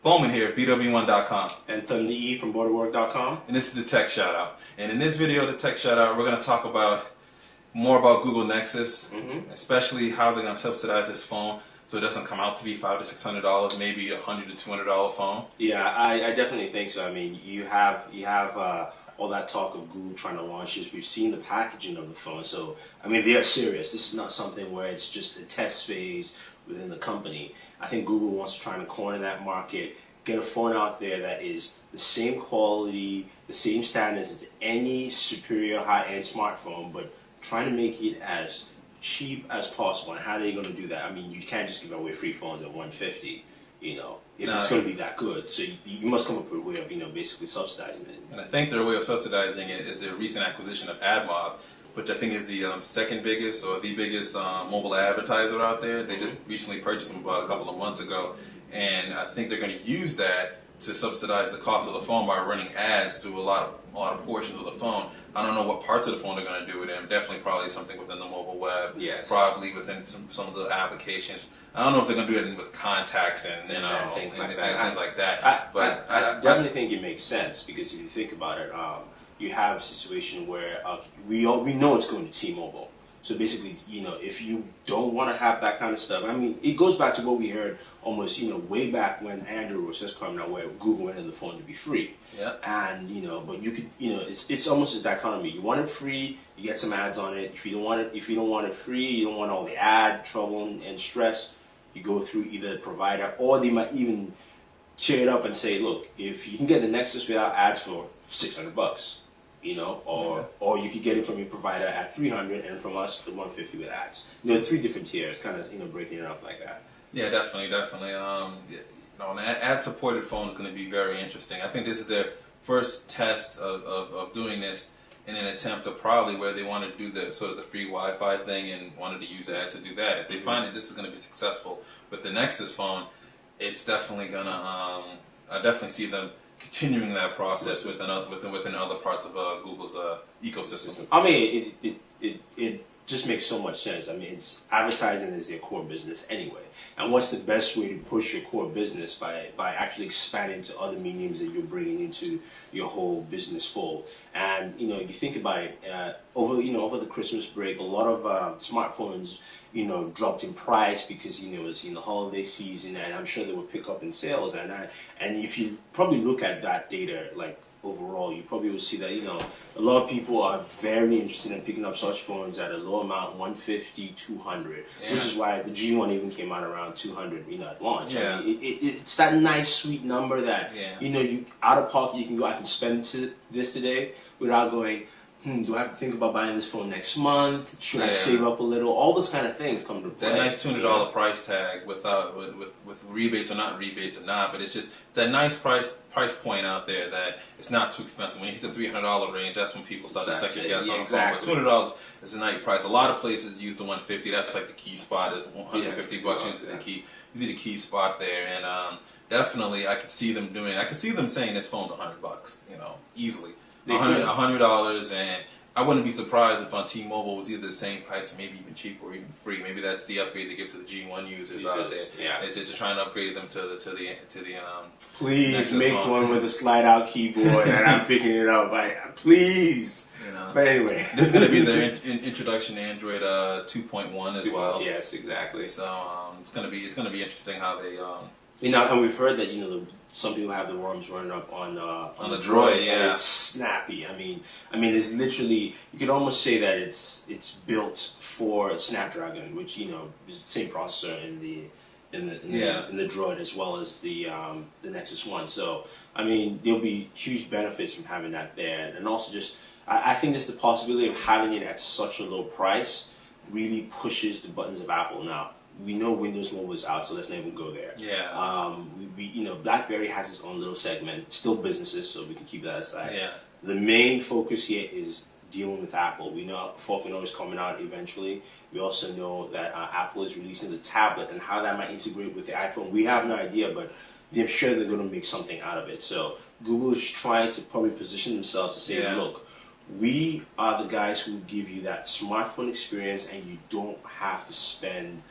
Bowman here, BWOne.com. And Thunder E from BWORK.com. And this is the Tech Shoutout. And in this video, the Tech Shoutout, we're going to talk about more about Google Nexus, especially how they're going to subsidize this phone so it doesn't come out to be $500 to $600, maybe a $100 to $200 phone. Yeah, I definitely think so. I mean, you have all that talk of Google trying to launch this. We've seen the packaging of the phone, so I mean, they are serious. This is not something where it's just a test phase within the company. I think Google wants to try and corner that market, get a phone out there that is the same quality, the same standards as any superior high-end smartphone, but trying to make it as cheap as possible. And how are they going to do that? I mean, you can't just give away free phones at $150, you know, if it's going to be that good. So you must come up with a way of, you know, basically subsidizing it. And I think their way of subsidizing it is their recent acquisition of AdMob, which I think is the second biggest or the biggest mobile advertiser out there. They just recently purchased them about a couple of months ago, and I think they're going to use that to subsidize the cost of the phone by running ads to a lot of portions of the phone. I don't know what parts of the phone they're going to do with them. Definitely probably something within the mobile web. Yes. Probably within some of the applications. I don't know if they're going to do it with contacts and things like that. But I definitely think it makes sense, because if you think about it, you have a situation where we know it's going to T-Mobile. So basically, you know, if you don't want to have that kind of stuff, I mean, it goes back to what we heard almost, you know, way back when Android was just coming out, where Google wanted the phone to be free. Yeah. And, you know, but you could, you know, it's almost a dichotomy. You want it free, you get some ads on it. If you don't want it free, you don't want all the ad trouble and stress, you go through either the provider, or they might even tear it up and say, look, if you can get the Nexus without ads for $600, you know, or you could get it from your provider at $300 and from us at $150 with ads. You know, 3 different tiers, kind of, you know, breaking it up like that. Yeah, definitely. You know, an ad-supported phone is going to be very interesting. I think this is their first test of doing this in an attempt to probably where they want to do the sort of the free Wi-Fi thing and wanted to use ads to do that. If they find that this is going to be successful with the Nexus phone, it's definitely going to. I definitely see them continuing that process within other parts of Google's ecosystem. I mean, it just makes so much sense. I mean, advertising is their core business anyway. And what's the best way to push your core business by actually expanding to other mediums that you're bringing into your whole business fold? And you know, you think about it, over the Christmas break, a lot of smartphones, you know, dropped in price because, you know, it was in the holiday season, and I'm sure they would pick up in sales. And if you probably look at that data, like overall, you probably will see that, you know, a lot of people are very interested in picking up such phones at a low amount, $150, $200, which is why the G1 even came out around $200, you know, at launch. Yeah. I mean, it's that nice, sweet number that, you know, you out of pocket, you can go, I can spend this today without going, do I have to think about buying this phone next month? Should I save up a little? All those kind of things come to play. That nice $200 price tag with rebates or not, but it's just that nice price point out there that it's not too expensive. When you hit the $300 range, that's when people start to second guess on the phone. But $200 is a nice price. A lot of places use the $150. That's like the key spot. Is $150 usually the key spot there, and definitely I could see them doing. I could see them saying this phone's $100, you know, easily. $100, and I wouldn't be surprised if on T-Mobile was either the same price or maybe even cheaper or even free. Maybe that's the upgrade they give to the G1 users out there. Yeah. It's to try and upgrade them to the please Nexus make phone. one with a slide-out keyboard, and I'm picking it up. Please. You know. But anyway, this is going to be their introduction to Android 2.1 as well. Yes, exactly. So it's going to be interesting how they. You know, and we've heard that, you know, some people have the worms running up on the Droid. Yeah, and it's snappy. I mean, it's literally, you could almost say that it's built for Snapdragon, which, you know, is the same processor in the Droid as well as the Nexus One. So I mean, there'll be huge benefits from having that there, and also just I think there's the possibility of having it at such a low price really pushes the buttons of Apple. Now, we know Windows Mobile is out, so let's not even go there. Yeah. You know, BlackBerry has its own little segment, still businesses, so we can keep that aside. Yeah. The main focus here is dealing with Apple. We know Falcon is coming out eventually. We also know that Apple is releasing the tablet, and how that might integrate with the iPhone, we have no idea, but I'm sure they're going to make something out of it. So Google is trying to probably position themselves to say, look, we are the guys who give you that smartphone experience, and you don't have to spend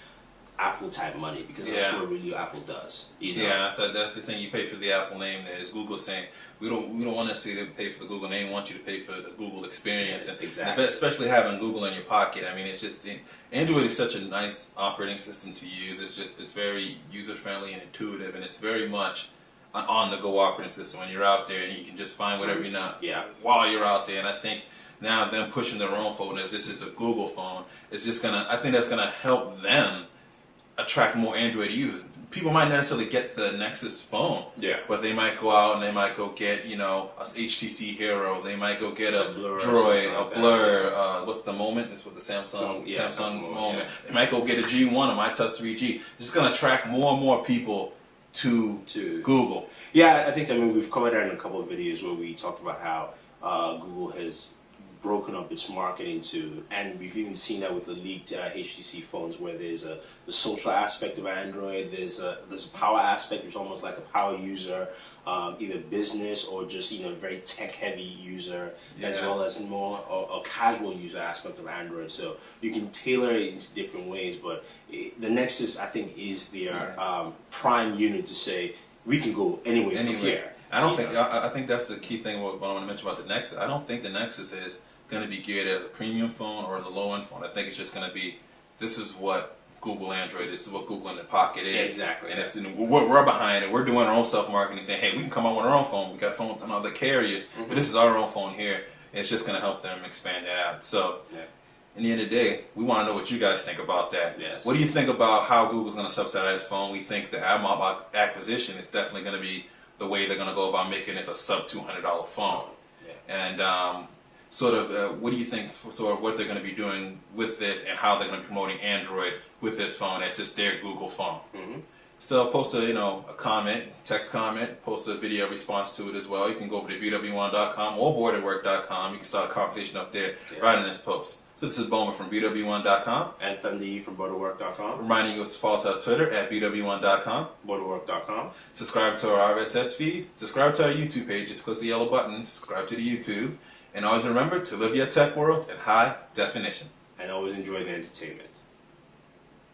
Apple type money, because that's what really Apple does. You know? Yeah, so that's the thing. You pay for the Apple name. There's Google saying we don't want to see them pay for the Google name. We want you to pay for the Google experience, Yes, and exactly. especially having Google in your pocket. I mean, it's just Android is such a nice operating system to use. It's very user friendly and intuitive, and it's very much an on-the-go operating system. When you're out there, and you can just find whatever you know while you're out there. And I think now them pushing their own phone as this is the Google phone is just I think that's gonna help them attract more Android users. People might not necessarily get the Nexus phone, but they might go out and they might go get, you know, a HTC Hero. They might go get a Droid, a Blur. What's the Moment? That's what the Samsung Moment. Yeah. They might go get a G1, a My Touch 3G. It's just going to attract more and more people to Google. Yeah, I think, I mean, we've covered that in a couple of videos where we talked about how Google has broken up its marketing to, and we've even seen that with the leaked HTC phones, where there's the social aspect of Android, there's a power aspect, which is almost like a power user, either business or just, you know, very tech heavy user, as well as more a casual user aspect of Android. So you can tailor it into different ways, but the Nexus, I think, is their prime unit to say we can go anywhere from here. I think that's the key thing. What I want to mention about the Nexus, I don't think the Nexus is going to be geared as a premium phone or as a low-end phone. I think it's just going to be, this is what Google Android, this is what Google in the pocket is. Exactly. And it's, we're behind it. We're doing our own self-marketing, saying, hey, we can come out with our own phone. We got phones on other carriers, but this is our own phone here. And it's just going to help them expand that out. So, in the end of the day, we want to know what you guys think about that. Yes. What do you think about how Google's going to subsidize phone? We think the AdMob acquisition is definitely going to be the way they're going to go about making this a sub $200 phone. And what do you think what they're going to be doing with this, and how they're going to be promoting Android with this phone as it's their Google phone? So post a comment, text comment, post a video response to it as well. You can go over to BWOne.com or boardedwork.com. You can start a conversation up there right in this post. So this is Bowman from BWOne.com. And Fendi from BWORK.com. Reminding you to follow us on Twitter at BWOne.com. BWORK.com. Subscribe to our RSS feed. Subscribe to our YouTube page. Just click the yellow button. Subscribe to the YouTube. And always remember to live your tech world in high definition. And always enjoy the entertainment.